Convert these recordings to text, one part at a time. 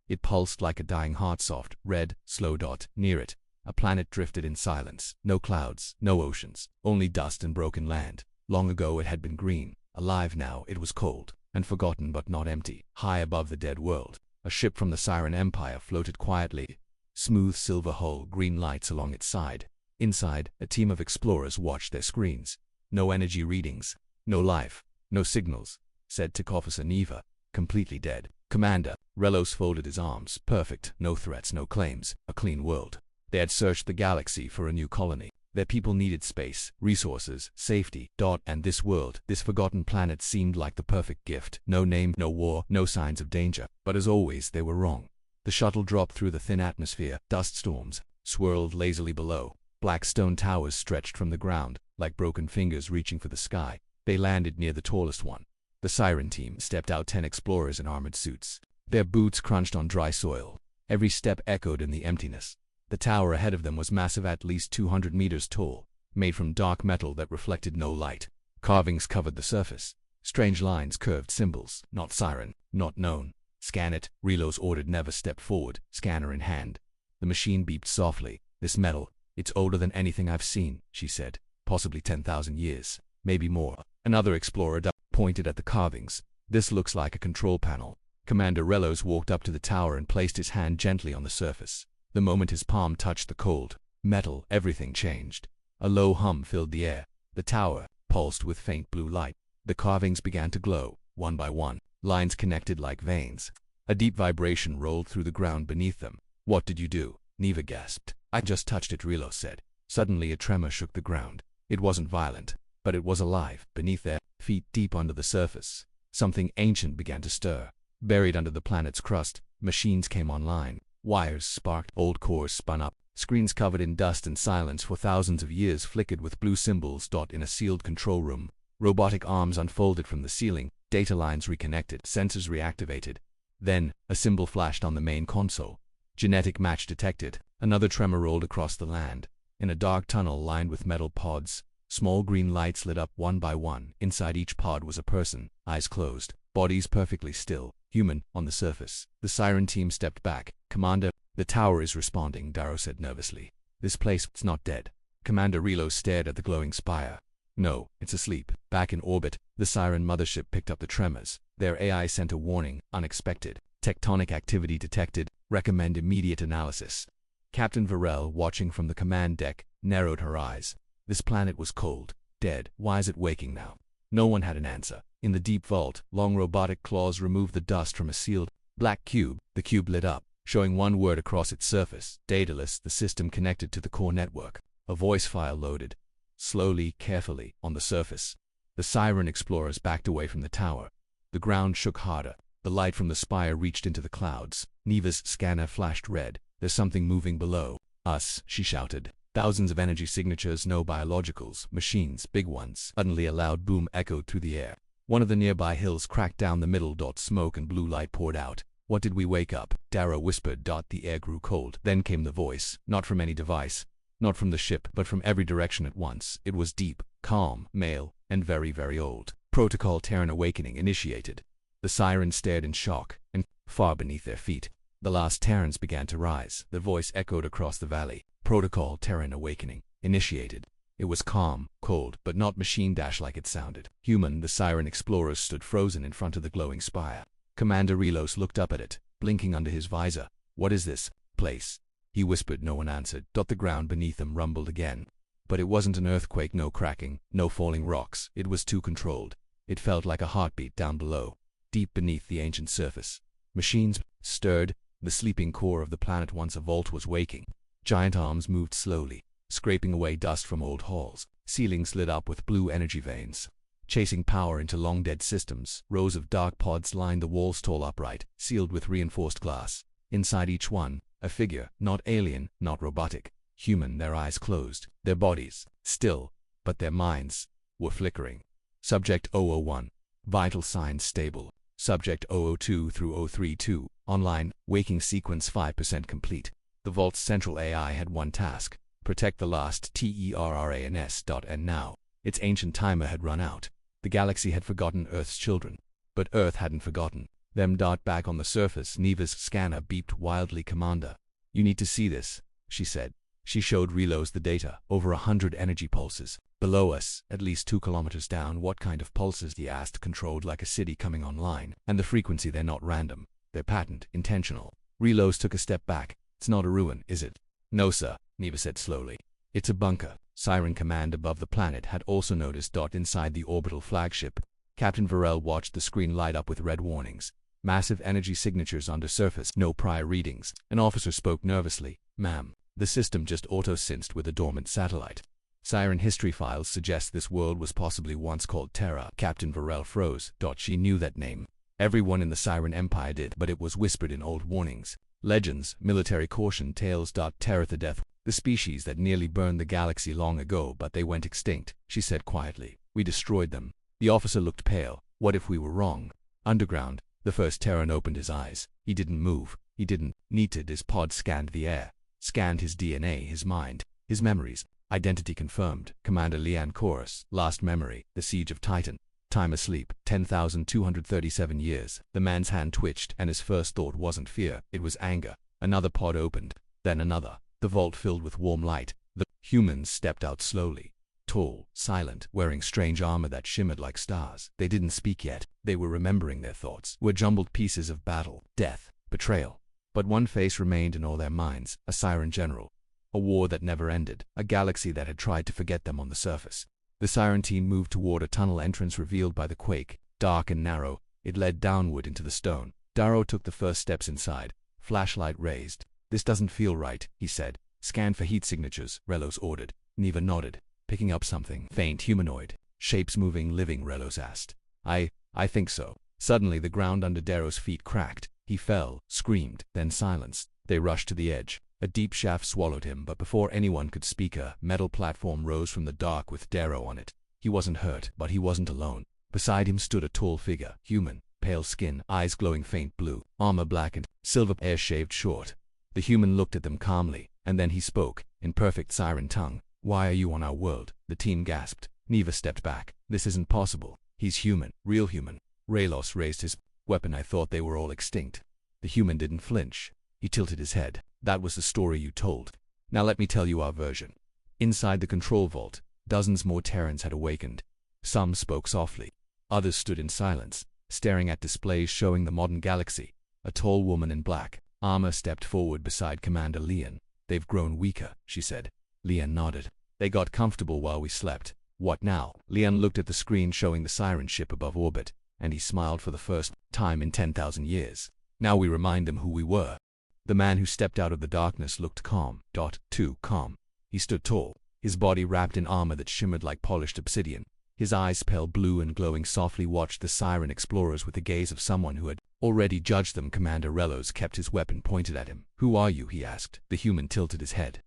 It pulsed like a dying heart, soft, red, slow dot. Near it, a planet drifted in silence. No clouds, no oceans, only dust and broken land. Long ago it had been green, alive. Now it was cold and forgotten, but not empty. High above the dead world, a ship from the Siren Empire floated quietly. Smooth silver hull, green lights along its side. Inside, a team of explorers watched their screens. No energy readings, no life, no signals, said Tech Officer Neva. Completely dead. Commander, Relos folded his arms. Perfect. No threats, no claims. A clean world. They had searched the galaxy for a new colony. Their people needed space, resources, safety. And this world, this forgotten planet, seemed like the perfect gift. No name, no war, no signs of danger. But as always, they were wrong. The shuttle dropped through the thin atmosphere. Dust storms swirled lazily below. Black stone towers stretched from the ground, like broken fingers reaching for the sky. They landed near the tallest one. The Siren team stepped out, 10 explorers in armored suits. Their boots crunched on dry soil. Every step echoed in the emptiness. The tower ahead of them was massive, at least 200 meters tall, made from dark metal that reflected no light. Carvings covered the surface. Strange lines curved symbols. Not Siren, not known. Scan it, Relos ordered. Never stepped forward, scanner in hand. The machine beeped softly. This metal, it's older than anything I've seen, she said. Possibly 10,000 years, maybe more. Another explorer pointed at the carvings. This looks like a control panel. Commander Relos walked up to the tower and placed his hand gently on the surface. The moment his palm touched the cold metal, everything changed. A low hum filled the air. The tower pulsed with faint blue light. The carvings began to glow, one by one. Lines connected like veins. A deep vibration rolled through the ground beneath them. What did you do? Neva gasped. I just touched it, Relos said. Suddenly a tremor shook the ground. It wasn't violent, but it was alive. Beneath their feet, deep under the surface, something ancient began to stir. Buried under the planet's crust, machines came online. Wires sparked, old cores spun up. Screens covered in dust and silence for thousands of years flickered with blue symbols. In a sealed control room, robotic arms unfolded from the ceiling. Data lines reconnected, sensors reactivated. Then, a symbol flashed on the main console. Genetic match detected. Another tremor rolled across the land. In a dark tunnel lined with metal pods, small green lights lit up one by one. Inside each pod was a person, eyes closed, bodies perfectly still, human, on the surface. The Siren team stepped back. Commander, the tower is responding, Darrow said nervously. This place, it's not dead. Commander Relos stared at the glowing spire. No, it's asleep. Back in orbit, the Siren mothership picked up the tremors. Their AI sent a warning, unexpected. Tectonic activity detected. Recommend immediate analysis. Captain Varel, watching from the command deck, narrowed her eyes. This planet was cold, dead. Why is it waking now? No one had an answer. In the deep vault, long robotic claws removed the dust from a sealed black cube. The cube lit up, showing one word across its surface. Daedalus, the system connected to the core network. A voice file loaded. Slowly, carefully, on the surface. The Siren explorers backed away from the tower. The ground shook harder. The light from the spire reached into the clouds. Neva's scanner flashed red. There's something moving below us, she shouted. Thousands of energy signatures, no biologicals, machines, big ones. Suddenly a loud boom echoed through the air. One of the nearby hills cracked down the middle. Smoke and blue light poured out. What did we wake up? Darrow whispered. The air grew cold. Then came the voice, not from any device, not from the ship, but from every direction at once. It was deep, calm, male, and very, very old. Protocol Terran awakening initiated. The Sirens stared in shock, and far beneath their feet, the last Terrans began to rise. The voice echoed across the valley. Protocol Terran awakening initiated. It was calm, cold, but not machine like it sounded. Human, the Siren explorers stood frozen in front of the glowing spire. Commander Relos looked up at it, blinking under his visor. What is this place? He whispered. No one answered. The ground beneath them rumbled again. But it wasn't an earthquake, no cracking, no falling rocks. It was too controlled. It felt like a heartbeat down below, deep beneath the ancient surface. Machines stirred. The sleeping core of the planet, once a vault, was waking. Giant arms moved slowly, scraping away dust from old halls. Ceilings lit up with blue energy veins, chasing power into long-dead systems. Rows of dark pods lined the walls, tall, upright, sealed with reinforced glass. Inside each one, a figure, not alien, not robotic, human, their eyes closed, their bodies still, but their minds were flickering. Subject 001. Vital signs stable. Subject 002 through 032. Online, waking sequence 5% complete. The Vault's central AI had one task: protect the last Terrans. And now, its ancient timer had run out. The galaxy had forgotten Earth's children. But Earth hadn't forgotten. Them dot back on the surface. Neva's scanner beeped wildly. Commander, you need to see this, she said. She showed Relos the data, over 100 energy pulses. Below us, at least 2 kilometers down. What kind of pulses? He asked. Controlled, like a city coming online. And the frequency, they're not random. They're patent, intentional. Relos took a step back. It's not a ruin, is it? No, sir, Neva said slowly. It's a bunker. Siren Command above the planet had also noticed. Inside the orbital flagship, Captain Varel watched the screen light up with red warnings. Massive energy signatures under surface, no prior readings. An officer spoke nervously. Ma'am, the system just auto-synced with a dormant satellite. Siren history files suggest this world was possibly once called Terra. Captain Varel froze. She knew that name. Everyone in the Siren Empire did, but it was whispered in old warnings. Legends, military caution, tales. Terra the death, the species that nearly burned the galaxy long ago, but they went extinct, she said quietly. We destroyed them. The officer looked pale. What if we were wrong? Underground, the first Terran opened his eyes. He didn't move. He didn't need it. His pod scanned the air, scanned his DNA, his mind, his memories. Identity confirmed. Commander Lian Chorus. Last memory, the siege of Titan. Time asleep, 10,237 years. The man's hand twitched, and his first thought wasn't fear, it was anger. Another pod opened, then another. The vault filled with warm light. The humans stepped out slowly. Tall, silent, wearing strange armor that shimmered like stars. They didn't speak yet. They were remembering. Their thoughts were jumbled pieces of battle, death, betrayal. But one face remained in all their minds, a Siren general. A war that never ended, a galaxy that had tried to forget them on the surface. The Siren team moved toward a tunnel entrance revealed by the quake. Dark and narrow, it led downward into the stone. Darrow took the first steps inside, flashlight raised. This doesn't feel right, he said. Scan for heat signatures, Relos ordered. Neva nodded, picking up something. Faint, humanoid. Shapes moving, living, Relos asked. I think so. Suddenly the ground under Darrow's feet cracked. He fell, screamed, then silence. They rushed to the edge. A deep shaft swallowed him, but before anyone could speak, a metal platform rose from the dark with Darrow on it. He wasn't hurt, but he wasn't alone. Beside him stood a tall figure, human, pale skin, eyes glowing faint blue, armor blackened, silver hair shaved short. The human looked at them calmly, and then he spoke, in perfect Siren tongue. Why are you on our world? The team gasped. Neva stepped back. This isn't possible. He's human, real human. Relos raised his weapon. I thought they were all extinct. The human didn't flinch. He tilted his head. That was the story you told. Now let me tell you our version. Inside the control vault, dozens more Terrans had awakened. Some spoke softly. Others stood in silence, staring at displays showing the modern galaxy. A tall woman in black armor stepped forward beside Commander Lian. They've grown weaker, she said. Lian nodded. They got comfortable while we slept. What now? Lian looked at the screen showing the Siren ship above orbit, and he smiled for the first time in 10,000 years. Now we remind them who we were. The man who stepped out of the darkness looked calm. Too calm. He stood tall, his body wrapped in armor that shimmered like polished obsidian. His eyes, pale blue and glowing softly, watched the Siren explorers with the gaze of someone who had already judged them. Commander Relos kept his weapon pointed at him. Who are you? He asked. The human tilted his head.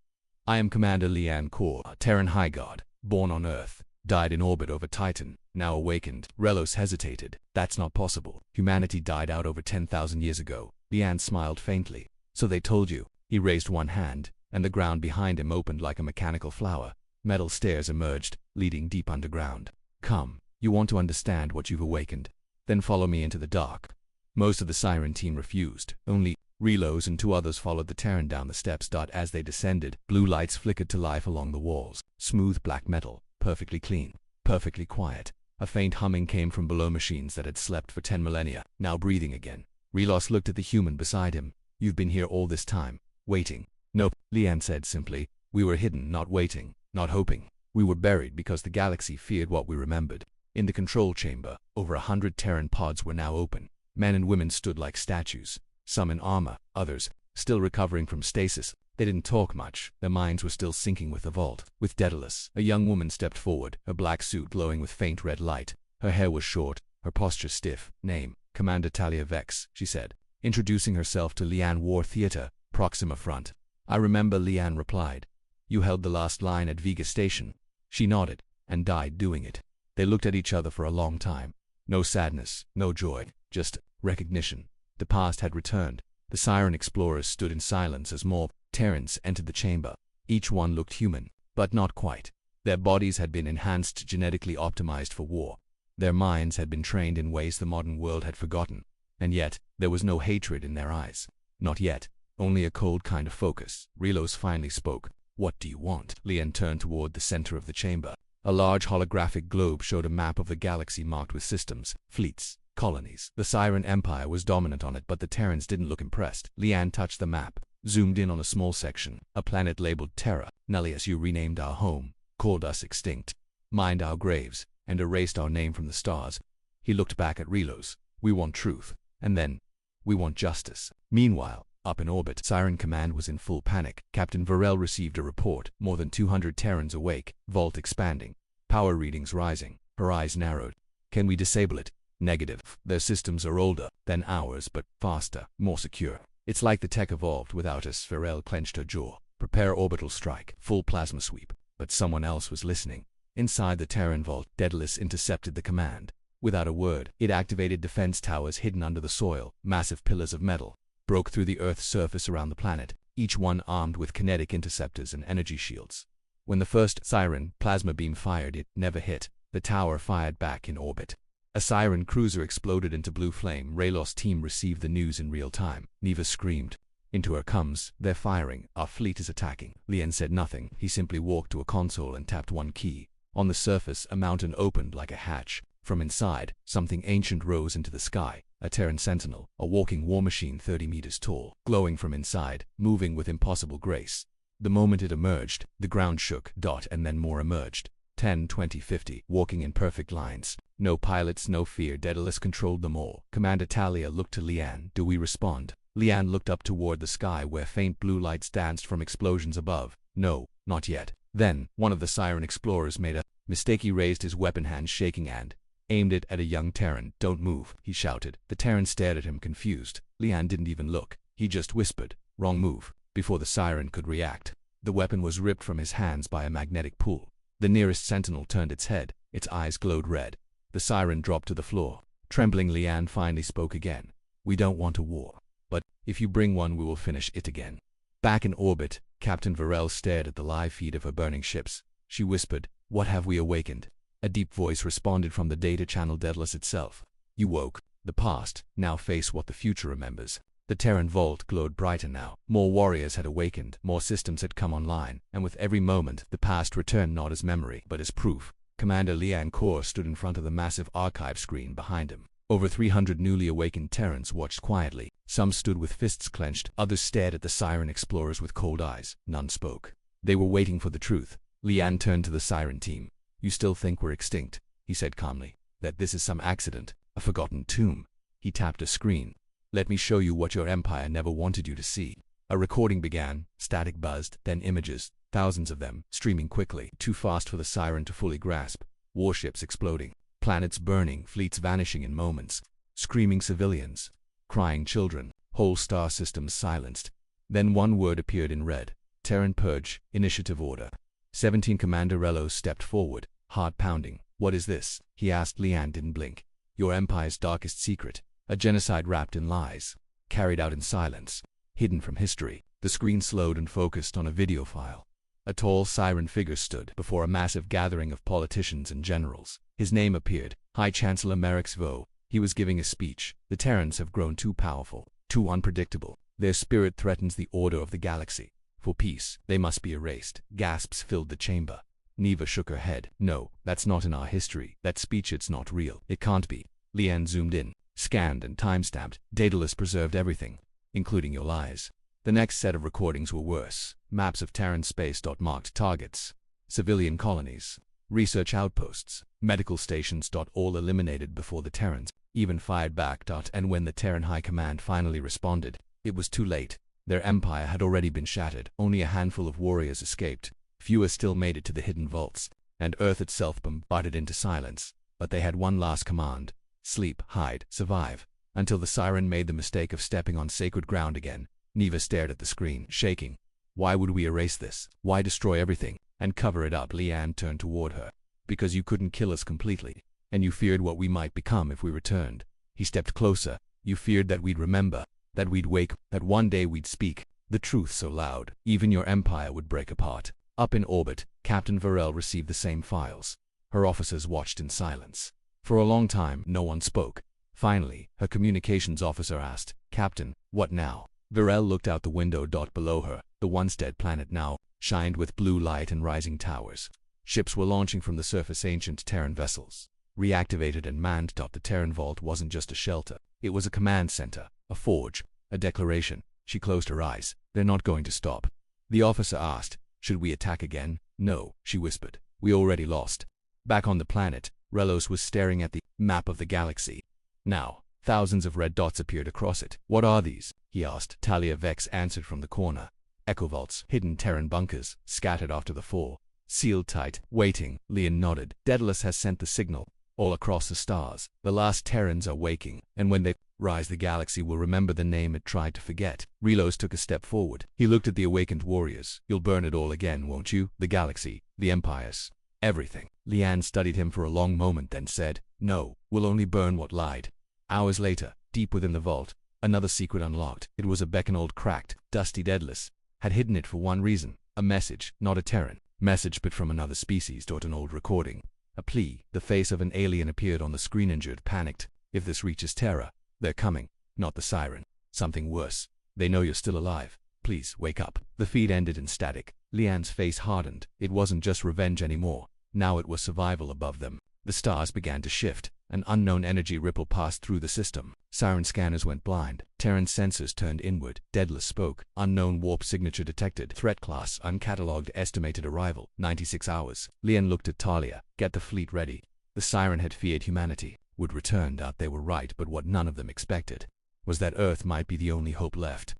I am Commander Lian Kor, a Terran High God, born on Earth, died in orbit over Titan, now awakened. Relos hesitated. That's not possible. Humanity died out over 10,000 years ago. Lian smiled faintly. So they told you. He raised one hand, and the ground behind him opened like a mechanical flower. Metal stairs emerged, leading deep underground. Come, you want to understand what you've awakened? Then follow me into the dark. Most of the Siren team refused. Only Relos and 2 others followed the Terran down the steps. As they descended, blue lights flickered to life along the walls. Smooth black metal, perfectly clean, perfectly quiet. A faint humming came from below, machines that had slept for 10 millennia, now breathing again. Relos looked at the human beside him. You've been here all this time, waiting. Nope, Lian said simply. We were hidden, not waiting, not hoping. We were buried because the galaxy feared what we remembered. In the control chamber, over 100 Terran pods were now open. Men and women stood like statues, some in armor, others still recovering from stasis. They didn't talk much. Their minds were still syncing with the vault. With Daedalus, a young woman stepped forward, her black suit glowing with faint red light. Her hair was short, her posture stiff. Name, Commander Talia Vex, she said, introducing herself to Lian. War Theater, Proxima Front. I remember, Lian replied. You held the last line at Vega Station. She nodded, and died doing it. They looked at each other for a long time. No sadness, no joy, just recognition. The past had returned. The Siren explorers stood in silence as more Terrans entered the chamber. Each one looked human, but not quite. Their bodies had been enhanced, genetically optimized for war. Their minds had been trained in ways the modern world had forgotten. And yet, there was no hatred in their eyes. Not yet. Only a cold kind of focus. Relos finally spoke. "What do you want?" Lian turned toward the center of the chamber. A large holographic globe showed a map of the galaxy marked with systems, fleets, colonies. The Siren Empire was dominant on it, but the Terrans didn't look impressed. Lian touched the map, zoomed in on a small section, a planet labeled Terra. "Nullius, you renamed our home, called us extinct, mined our graves, and erased our name from the stars." He looked back at Relos. "We want truth. And then, we want justice." Meanwhile, up in orbit, Siren Command was in full panic. Captain Varel received a report. More than 200 Terrans awake, vault expanding, power readings rising. Her eyes narrowed. "Can we disable it?" "Negative. Their systems are older than ours, but faster, more secure. It's like the tech evolved without us." Varel clenched her jaw. "Prepare orbital strike, full plasma sweep." But someone else was listening. Inside the Terran vault, Daedalus intercepted the command. Without a word, it activated defense towers hidden under the soil. Massive pillars of metal broke through the Earth's surface around the planet, each one armed with kinetic interceptors and energy shields. When the first Siren plasma beam fired, it never hit. The tower fired back in orbit. A Siren cruiser exploded into blue flame. Raylos' team received the news in real time. Neva screamed. "Into her comes. They're firing. Our fleet is attacking." Lian said nothing. He simply walked to a console and tapped one key. On the surface, a mountain opened like a hatch. From inside, something ancient rose into the sky. A Terran sentinel, a walking war machine 30 meters tall, glowing from inside, moving with impossible grace. The moment it emerged, the ground shook. And then more emerged. 10, 20, 50, walking in perfect lines. No pilots, no fear. Daedalus controlled them all. Commander Talia looked to Lian. "Do we respond?" Lian looked up toward the sky where faint blue lights danced from explosions above. "No, not yet." Then, one of the Siren explorers made a mistake. He raised his weapon, hand shaking, and aimed it at a young Terran. "Don't move," he shouted. The Terran stared at him, confused. Lian didn't even look. He just whispered, "Wrong move." Before the Siren could react, the weapon was ripped from his hands by a magnetic pull. The nearest sentinel turned its head. Its eyes glowed red. The Siren dropped to the floor. Trembling, Lian finally spoke again. "We don't want a war. But if you bring one, we will finish it again." Back in orbit, Captain Varel stared at the live feed of her burning ships. She whispered, "What have we awakened?" A deep voice responded from the data channel. "Daedalus itself. You woke the past, now face what the future remembers." The Terran vault glowed brighter now. More warriors had awakened, more systems had come online, and with every moment, the past returned not as memory, but as proof. Commander Lian Kor stood in front of the massive archive screen behind him. Over 300 newly awakened Terrans watched quietly. Some stood with fists clenched, others stared at the Siren explorers with cold eyes. None spoke. They were waiting for the truth. Lian turned to the Siren team. "You still think we're extinct?" he said calmly. "That this is some accident, a forgotten tomb?" He tapped a screen. "Let me show you what your empire never wanted you to see." A recording began. Static buzzed, then images, thousands of them, streaming quickly, too fast for the Siren to fully grasp. Warships exploding, planets burning, fleets vanishing in moments, screaming civilians, crying children, whole star systems silenced. Then one word appeared in red. "Terran Purge, Initiative Order." 17 Commander Relos stepped forward, heart pounding. "What is this?" he asked. Lian didn't blink. "Your empire's darkest secret. A genocide wrapped in lies, carried out in silence, hidden from history." The screen slowed and focused on a video file. A tall Siren figure stood before a massive gathering of politicians and generals. His name appeared, High Chancellor Merix Vo. He was giving a speech. "The Terrans have grown too powerful, too unpredictable. Their spirit threatens the order of the galaxy. For peace, they must be erased." Gasps filled the chamber. Neva shook her head. "No, that's not in our history. That speech, it's not real. It can't be." Lian zoomed in, scanned and time-stamped. "Daedalus preserved everything, including your lies." The next set of recordings were worse. Maps of Terran space. Marked targets, civilian colonies, research outposts, medical stations. All eliminated before the Terrans even fired back. And when the Terran High Command finally responded, it was too late. Their empire had already been shattered. Only a handful of warriors escaped. Fewer still made it to the hidden vaults, and Earth itself bombarded into silence. But they had one last command: sleep, hide, survive, until the Siren made the mistake of stepping on sacred ground again. Neva stared at the screen, shaking. "Why would we erase this? Why destroy everything and cover it up?" Lian turned toward her. "Because you couldn't kill us completely, and you feared what we might become if we returned." He stepped closer. "You feared that we'd remember, that we'd wake, that one day we'd speak the truth so loud, even your empire would break apart." Up in orbit, Captain Varel received the same files. Her officers watched in silence. For a long time, no one spoke. Finally, her communications officer asked, "Captain, what now?" Virel looked out the window. Below her, the once dead planet now shined with blue light and rising towers. Ships were launching from the surface, ancient Terran vessels, reactivated and manned. The Terran vault wasn't just a shelter. It was a command center, a forge, a declaration. She closed her eyes. "They're not going to stop." The officer asked, "Should we attack again?" "No," she whispered. "We already lost." Back on the planet, Relos was staring at the map of the galaxy. Now, thousands of red dots appeared across it. "What are these?" he asked. Talia Vex answered from the corner. "Echo vaults, hidden Terran bunkers, scattered after the fall. Sealed tight, waiting." Leon nodded. "Daedalus has sent the signal. All across the stars. The last Terrans are waking, and when they rise, the galaxy will remember the name it tried to forget." Relos took a step forward. He looked at the awakened warriors. "You'll burn it all again, won't you? The galaxy, the empires, everything." Leanne studied him for a long moment, then said, "No, we'll only burn what lied." Hours later, deep within the vault, another secret unlocked. It was a beacon old, cracked, dusty Daedalus had hidden it for one reason: a message, not a Terran message, but from another species. An old recording, a plea. The face of an alien appeared on the screen. Injured, panicked. "If this reaches Terra, they're coming. Not the siren. Something worse. They know you're still alive. Please, wake up." The feed ended in static. Leanne's face hardened. It wasn't just revenge anymore. Now it was survival above them. The stars began to shift. An unknown energy ripple passed through the system. Siren scanners went blind. Terran sensors turned inward. Daedalus spoke. "Unknown warp signature detected. Threat class uncatalogued. Estimated arrival 96 hours. Leanne looked at Talia. "Get the fleet ready." The siren had feared humanity would return. They were right, but what none of them expected was that Earth might be the only hope left.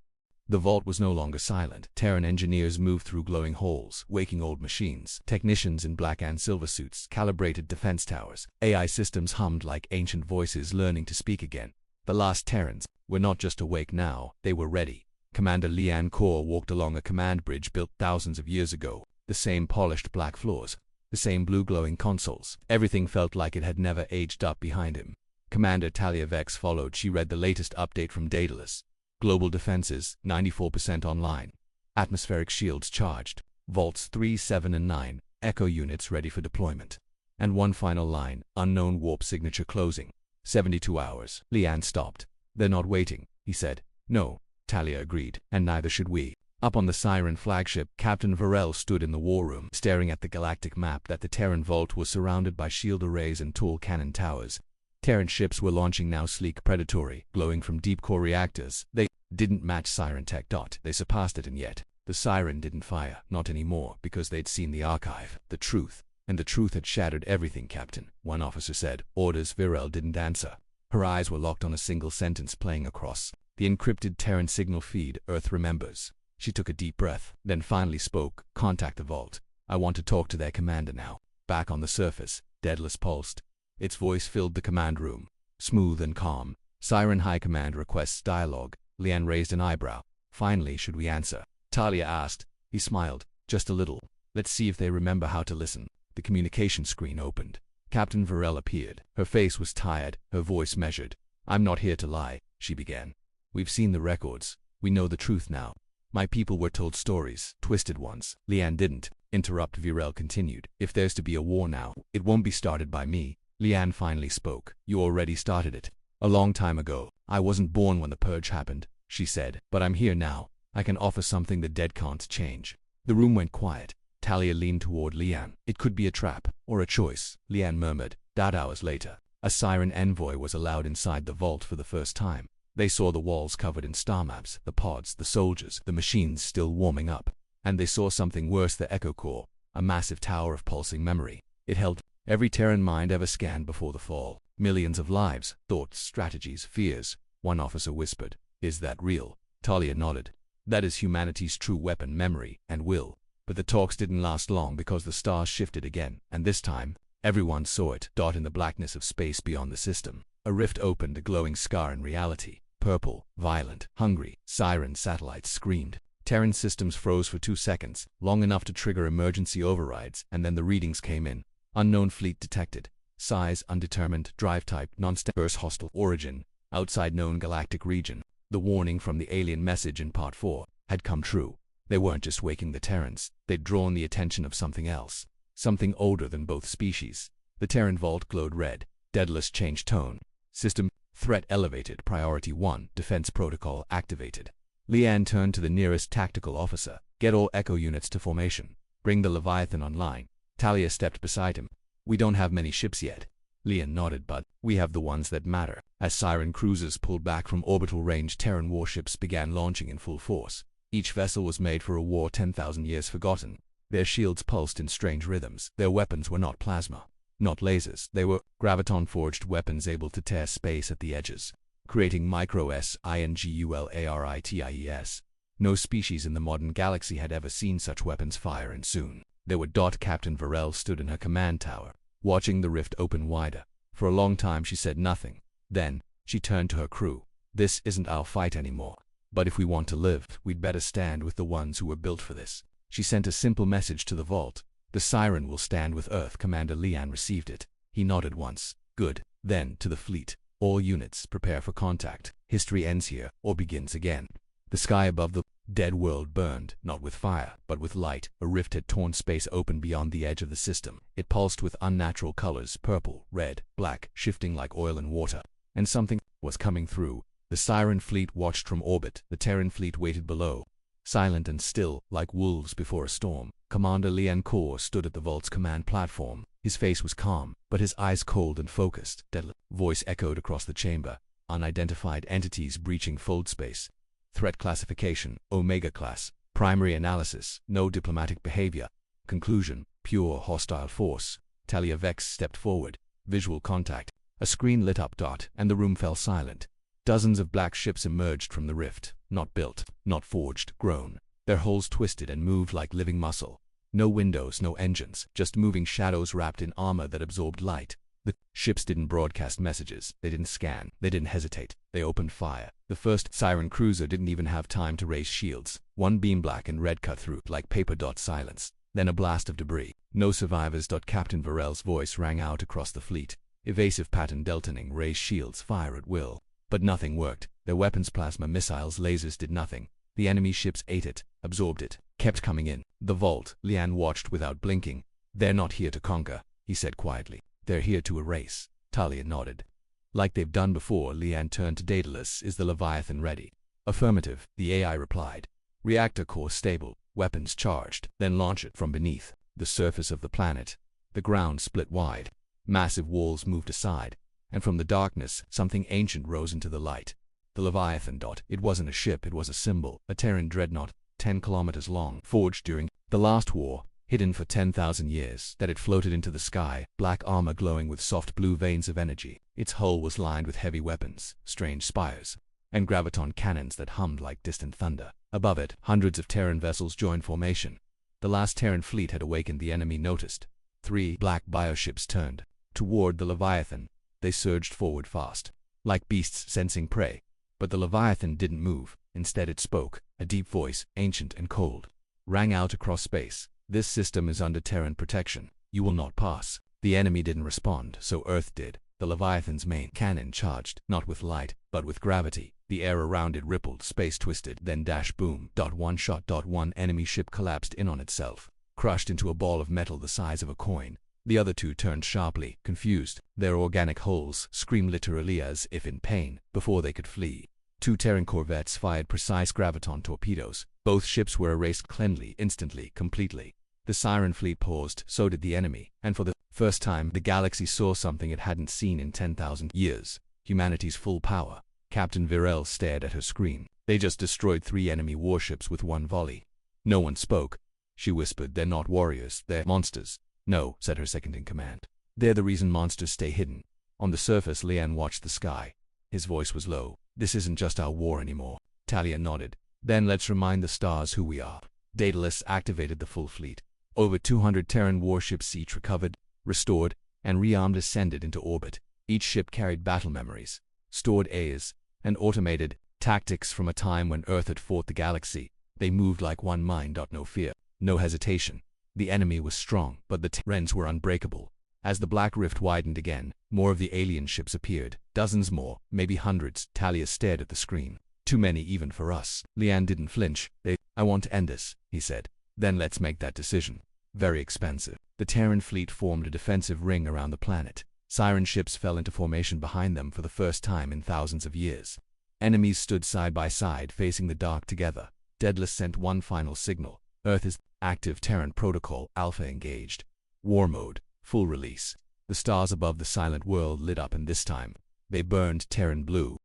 The vault was no longer silent. Terran engineers moved through glowing halls, waking old machines. Technicians in black and silver suits calibrated defense towers. AI systems hummed like ancient voices learning to speak again. The last Terrans were not just awake now, they were ready. Commander Leanne Kaur walked along a command bridge built thousands of years ago. The same polished black floors, the same blue glowing consoles. Everything felt like it had never aged up behind him. Commander Talia Vex followed. She read the latest update from Daedalus. Global defenses, 94% online. Atmospheric shields charged. Vaults 3, 7, and 9. Echo units ready for deployment. And one final line: unknown warp signature closing. 72 hours. Leanne stopped. "They're not waiting," he said. "No," Talia agreed. "And neither should we." Up on the Siren flagship, Captain Virel stood in the war room, staring at the galactic map. That the Terran vault was surrounded by shield arrays and tall cannon towers. Terran ships were launching now, sleek, predatory, glowing from deep core reactors. They didn't match Siren tech. They surpassed it, and yet the Siren didn't fire. Not anymore, because they'd seen the archive, the truth. And the truth had shattered everything. "Captain," one officer said. "Orders." Virel didn't answer. Her eyes were locked on a single sentence playing across the encrypted Terran signal feed: "Earth remembers." She took a deep breath, then finally spoke. "Contact the vault. I want to talk to their commander now." Back on the surface, Daedalus pulsed. Its voice filled the command room, smooth and calm. "Siren High Command requests dialogue." Leanne raised an eyebrow. "Finally, should we answer?" Talia asked. He smiled. "Just a little. Let's see if they remember how to listen." The communication screen opened. Captain Virel appeared. Her face was tired, her voice measured. "I'm not here to lie," she began. "We've seen the records. We know the truth now. My people were told stories, twisted ones." "Leanne didn't interrupt," Virel continued. "If there's to be a war now, it won't be started by me." Leanne finally spoke. "You already started it. A long time ago. I wasn't born when the purge happened," she said. "But I'm here now. I can offer something the dead can't change." The room went quiet. Talia leaned toward Leanne. "It could be a trap, or a choice," Leanne murmured. That hours later, a Siren envoy was allowed inside the vault for the first time. They saw the walls covered in star maps, the pods, the soldiers, the machines still warming up. And they saw something worse: the Echo Core, a massive tower of pulsing memory. It held every Terran mind ever scanned before the fall. Millions of lives, thoughts, strategies, fears. One officer whispered, "Is that real?" Talia nodded. "That is humanity's true weapon: memory and will." But the talks didn't last long, because the stars shifted again, and this time, everyone saw it. In the blackness of space beyond the system, a rift opened, a glowing scar in reality. Purple, violent, hungry. Siren satellites screamed. Terran systems froze for 2 seconds, long enough to trigger emergency overrides, and then the readings came in. Unknown fleet detected. Size undetermined. Drive type non-status. Hostile origin outside known galactic region. The warning from the alien message in Part 4 had come true. They weren't just waking the Terrans. They'd drawn the attention of something else. Something older than both species. The Terran vault glowed red. Daedalus changed tone. "System Threat elevated. Priority 1. Defense protocol activated. Lian turned to the nearest tactical officer. Get all Echo units to formation. Bring the Leviathan online. Talia stepped beside him. We don't have many ships yet. Lian nodded, but we have the ones that matter. As Siren cruisers pulled back from orbital range, Terran warships began launching in full force. Each vessel was made for a war 10,000 years forgotten. Their shields pulsed in strange rhythms. Their weapons were not plasma, not lasers. They were graviton-forged weapons able to tear space at the edges, creating micro-singularities. No species in the modern galaxy had ever seen such weapons fire, and soon there were. Captain Varel stood in her command tower, watching the rift open wider. For a long time she said nothing. Then she turned to her crew. This isn't our fight anymore. But if we want to live, we'd better stand with the ones who were built for this. She sent a simple message to the vault. The Siren will stand with Earth. Commander Lian received it. He nodded once. Good. Then to the fleet. All units, prepare for contact. History ends here, or begins again. The sky above the dead world burned, not with fire, but with light. A rift had torn space open beyond the edge of the system. It pulsed with unnatural colors, purple, red, black, shifting like oil and water. And something was coming through. The Siren fleet watched from orbit. The Terran fleet waited below, silent and still, like wolves before a storm. Commander Lian Kor stood at the vault's command platform. His face was calm, but his eyes cold and focused. Deadly voice echoed across the chamber. Unidentified entities breaching fold space. Threat classification, Omega class. Primary analysis, no diplomatic behavior. Conclusion, pure hostile force. Talia Vex stepped forward. Visual contact. A screen lit up. And the room fell silent. Dozens of black ships emerged from the rift. Not built, not forged, grown. Their hulls twisted and moved like living muscle. No windows, no engines, just moving shadows wrapped in armor that absorbed light. The ships didn't broadcast messages. They didn't scan. They didn't hesitate. They opened fire. The first Siren cruiser didn't even have time to raise shields. One beam, black and red, cut through like paper. Silence. Then a blast of debris. No survivors. Captain Varel's voice rang out across the fleet. Evasive pattern. Deltoning. Raise shields. Fire at will. But nothing worked. Their weapons, plasma missiles, lasers, did nothing. The enemy ships ate it, absorbed it, kept coming in. The vault. Lian watched without blinking. They're not here to conquer, he said quietly. They're here to erase. Talia nodded. Like they've done before. Lian turned to Daedalus. Is the Leviathan ready? Affirmative, the AI replied. Reactor core stable, weapons charged. Then launch it from beneath the surface of the planet. The ground split wide. Massive walls moved aside, and from the darkness, something ancient rose into the light. The Leviathan. It wasn't a ship, it was a symbol, a Terran dreadnought, 10 kilometers long, forged during the last war, hidden for 10,000 years. That it floated into the sky, black armor glowing with soft blue veins of energy. Its hull was lined with heavy weapons, strange spires, and graviton cannons that hummed like distant thunder. Above it, hundreds of Terran vessels joined formation. The last Terran fleet had awakened. The enemy noticed. 3 black bioships turned toward the Leviathan. They surged forward fast, like beasts sensing prey. But the Leviathan didn't move. Instead it spoke. A deep voice, ancient and cold, rang out across space. This system is under Terran protection. You will not pass. The enemy didn't respond, so Earth did. The Leviathan's main cannon charged, not with light, but with gravity. The air around it rippled, space twisted, then dash boom. One shot. One enemy ship collapsed in on itself, crushed into a ball of metal the size of a coin. The other 2 turned sharply, confused. Their organic hulls screamed literally as if in pain, before they could flee. 2 Terran corvettes fired precise graviton torpedoes. Both ships were erased cleanly, instantly, completely. The Siren fleet paused, so did the enemy, and for the first time the galaxy saw something it hadn't seen in 10,000 years. Humanity's full power. Captain Virel stared at her screen. They just destroyed 3 enemy warships with one volley. No one spoke. She whispered, they're not warriors, they're monsters. No, said her second-in-command. They're the reason monsters stay hidden. On the surface, Lian watched the sky. His voice was low. This isn't just our war anymore. Talia nodded. Then let's remind the stars who we are. Daedalus activated the full fleet. Over 200 Terran warships, each recovered, restored, and rearmed, ascended into orbit. Each ship carried battle memories, stored A's, and automated tactics from a time when Earth had fought the galaxy. They moved like one mind. No fear, no hesitation. The enemy was strong, but the Terrans were unbreakable. As the black rift widened again, more of the alien ships appeared. Dozens more, maybe hundreds. Talia stared at the screen. Too many even for us. Lian didn't flinch. I want to end this, he said. Then let's make that decision. Very expensive. The Terran fleet formed a defensive ring around the planet. Siren ships fell into formation behind them for the first time in thousands of years. Enemies stood side by side, facing the dark together. Daedalus sent one final signal. Earth is active. Terran protocol Alpha engaged. War mode, full release. The stars above the silent world lit up, and this time, they burned Terran blue.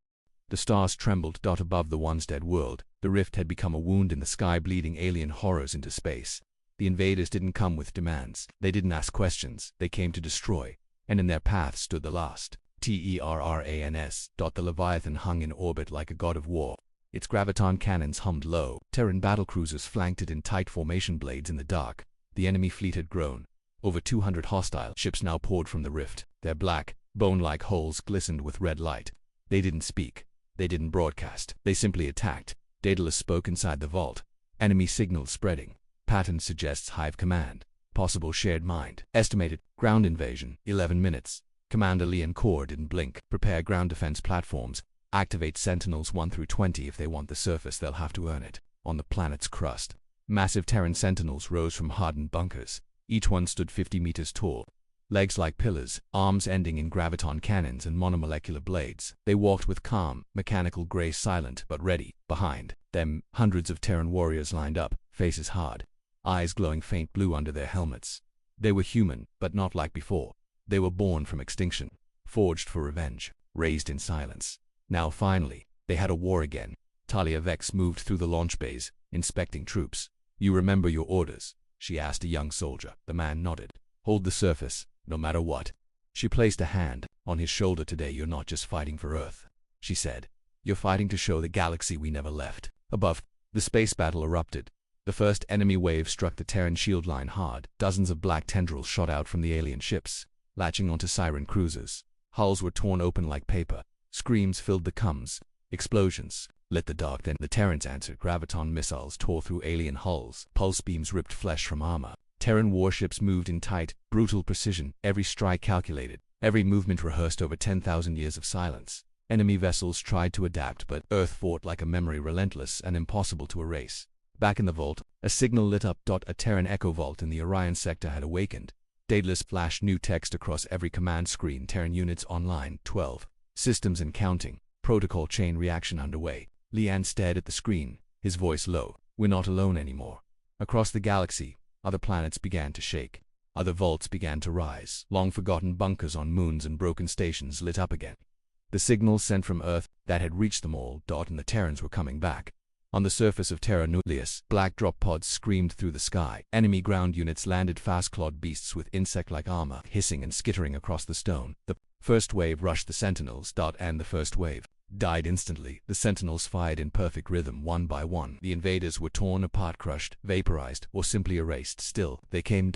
The stars trembled. Above the once dead world, the rift had become a wound in the sky, bleeding alien horrors into space. The invaders didn't come with demands. They didn't ask questions. They came to destroy. And in their path stood the last Terrans. The Leviathan hung in orbit like a god of war. Its graviton cannons hummed low. Terran battlecruisers flanked it in tight formation, blades in the dark. The enemy fleet had grown. Over 200 hostile ships now poured from the rift. Their black, bone-like hulls glistened with red light. They didn't speak. They didn't broadcast. They simply attacked. Daedalus spoke inside the vault. Enemy signals spreading. Pattern suggests hive command. Possible shared mind. Estimated ground invasion, 11 minutes. Commander Leon Core didn't blink. Prepare ground defense platforms. Activate Sentinels 1 through 20. If they want the surface, they'll have to earn it. On the planet's crust, massive Terran Sentinels rose from hardened bunkers. Each one stood 50 meters tall. Legs like pillars, arms ending in graviton cannons and monomolecular blades. They walked with calm, mechanical grace, silent but ready. Behind them, hundreds of Terran warriors lined up, faces hard, eyes glowing faint blue under their helmets. They were human, but not like before. They were born from extinction, forged for revenge, raised in silence. Now finally, they had a war again. Talia Vex moved through the launch bays, inspecting troops. "You remember your orders?" she asked a young soldier. The man nodded. "Hold the surface, no matter what." She placed a hand on his shoulder. "Today you're not just fighting for Earth," she said. "You're fighting to show the galaxy we never left." Above, the space battle erupted. The first enemy wave struck the Terran shield line hard. Dozens of black tendrils shot out from the alien ships, latching onto siren cruisers. Hulls were torn open like paper. Screams filled the comms. Explosions lit the dark. Then the Terrans answered. Graviton missiles tore through alien hulls. Pulse beams ripped flesh from armor. Terran warships moved in tight, brutal precision. Every strike calculated. Every movement rehearsed over 10,000 years of silence. Enemy vessels tried to adapt, but Earth fought like a memory, relentless and impossible to erase. Back in the vault, a signal lit up. A Terran echo vault in the Orion sector had awakened. Daedalus flashed new text across every command screen. Terran units online, 12. Systems and counting. Protocol chain reaction underway. Leon stared at the screen, his voice low. "We're not alone anymore." Across the galaxy, other planets began to shake. Other vaults began to rise. Long-forgotten bunkers on moons and broken stations lit up again. The signals sent from Earth that had reached them all. And the Terrans were coming back. On the surface of Terra Nullius, black drop pods screamed through the sky. Enemy ground units landed, fast-clawed beasts with insect-like armor, hissing and skittering across the stone. The first wave rushed the Sentinels. And the first wave died instantly. The Sentinels fired in perfect rhythm, one by one. The invaders were torn apart, crushed, vaporized, or simply erased. Still, they came.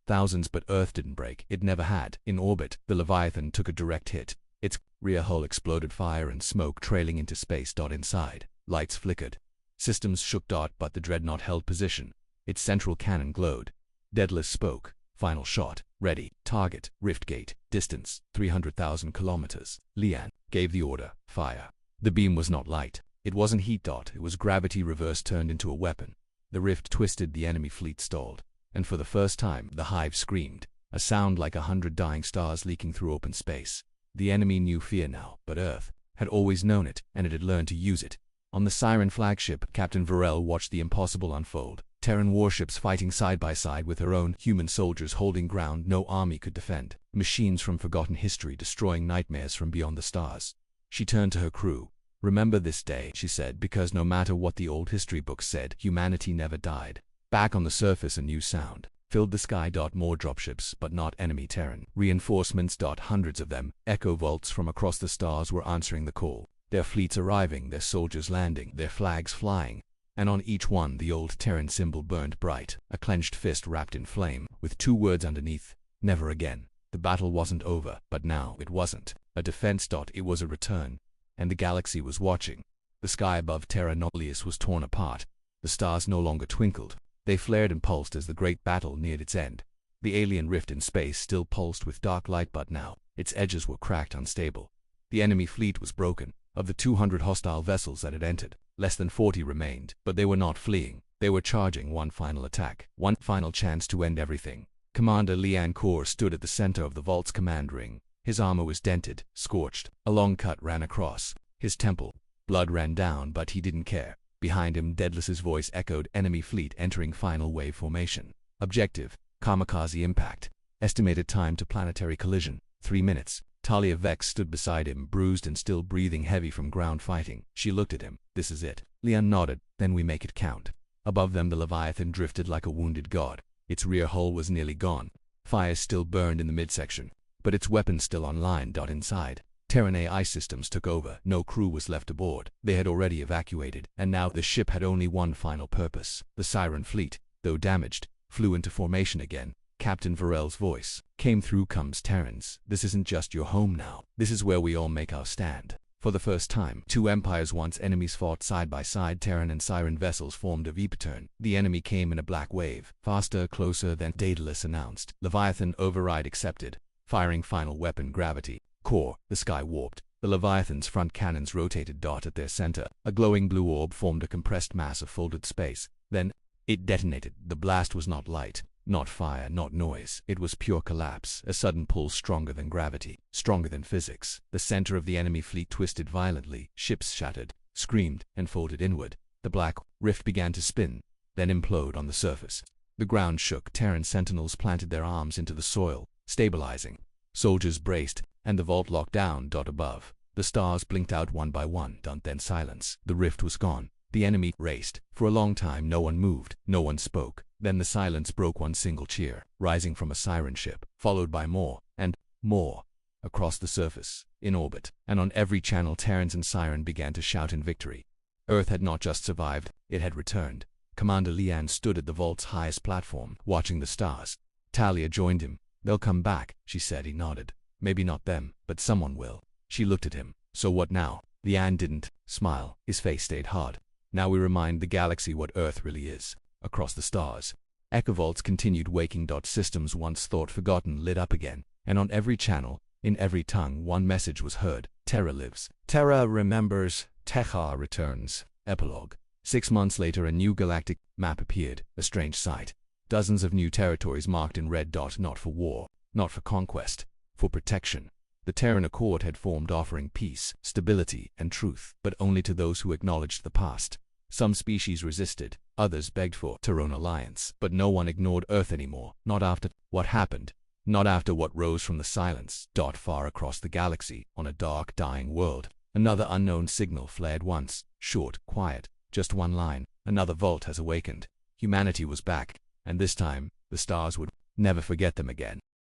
Thousands, but Earth didn't break. It never had. In orbit, the Leviathan took a direct hit. Its rear hull exploded, fire and smoke trailing into space. Inside, lights flickered. Systems shook. But the dreadnought held position. Its central cannon glowed. Daedalus spoke. "Final shot. Ready. Target. Rift gate. Distance. 300,000 kilometers." Leon gave the order. Fire. The beam was not light. It wasn't heat. It was gravity reversed, turned into a weapon. The rift twisted. The enemy fleet stalled. And for the first time, the hive screamed. A sound like 100 dying stars leaking through open space. The enemy knew fear now, but Earth had always known it, and it had learned to use it. On the Siren flagship, Captain Varel watched the impossible unfold. Terran warships fighting side by side with her own human soldiers, holding ground no army could defend. Machines from forgotten history destroying nightmares from beyond the stars. She turned to her crew. "Remember this day," she said, "because no matter what the old history books said, humanity never died." Back on the surface, a new sound filled the sky. More dropships, but not enemy Terran reinforcements. Hundreds of them, echo vaults from across the stars, were answering the call. Their fleets arriving, their soldiers landing, their flags flying. And on each one the old Terran symbol burned bright, a clenched fist wrapped in flame, with 2 words underneath: "Never again." The battle wasn't over, but now it wasn't a defense. It was a return. And the galaxy was watching. The sky above Terra Nullius was torn apart. The stars no longer twinkled. They flared and pulsed as the great battle neared its end. The alien rift in space still pulsed with dark light, but now its edges were cracked, unstable. The enemy fleet was broken. Of the 200 hostile vessels that had entered, less than 40 remained. But they were not fleeing. They were charging. One final attack. One final chance to end everything. Commander Leon Core stood at the center of the vault's command ring. His armor was dented, scorched. A long cut ran across his temple. Blood ran down, but he didn't care. Behind him, Daedalus's voice echoed, enemy fleet entering final wave formation. Objective, kamikaze impact. Estimated time to planetary collision, 3 minutes. Talia Vex stood beside him, bruised and still breathing heavy from ground fighting. She looked at him. This is it. Leon nodded. Then we make it count. Above them, the Leviathan drifted like a wounded god. Its rear hull was nearly gone. Fires still burned in the midsection, but its weapons still online. Inside, Terran AI systems took over. No crew was left aboard. They had already evacuated, and now the ship had only one final purpose. The Siren fleet, though damaged, flew into formation again. Captain Varel's voice came through. Comes Terrans. This isn't just your home now. This is where we all make our stand. For the first time, two empires, once enemies, fought side by side. Terran and Siren vessels formed a V-pattern. The enemy came in a black wave, faster, closer than Daedalus announced. Leviathan override accepted. Firing final weapon gravity. Core. The sky warped. The Leviathan's front cannons rotated. At their center, a glowing blue orb formed a compressed mass of folded space. Then, it detonated. The blast was not light, not fire, not noise. It was pure collapse, a sudden pull stronger than gravity, stronger than physics. The center of the enemy fleet twisted violently. Ships shattered, screamed, and folded inward. The black rift began to spin, then implode on the surface. The ground shook. Terran sentinels planted their arms into the soil, stabilizing. Soldiers braced, and the vault locked down. Above, the stars blinked out one by one. Then silence. The rift was gone. The enemy raced. For a long time no one moved, no one spoke. Then the silence broke. One single cheer, rising from a siren ship, followed by more, and more. Across the surface, in orbit, and on every channel, Terrans and Siren began to shout in victory. Earth had not just survived, it had returned. Commander Lian stood at the vault's highest platform, watching the stars. Talia joined him. They'll come back, she said. He nodded. Maybe not them, but someone will. She looked at him. So what now? Lian didn't smile. His face stayed hard. Now we remind the galaxy what Earth really is. Across the stars, echovaults continued waking. Systems once thought forgotten lit up again, and on every channel, in every tongue, one message was heard. Terra lives. Terra remembers. Techa returns. Epilogue. 6 months later, a new galactic map appeared, a strange sight. Dozens of new territories marked in red. Not for war, not for conquest, for protection. The Terran Accord had formed, offering peace, stability, and truth, but only to those who acknowledged the past. Some species resisted, others begged for Terran alliance, but no one ignored Earth anymore, not after what happened, not after what rose from the silence. Far across the galaxy, on a dark, dying world, another unknown signal flared once, short, quiet, just one line. Another vault has awakened. Humanity was back, and this time, the stars would never forget them again.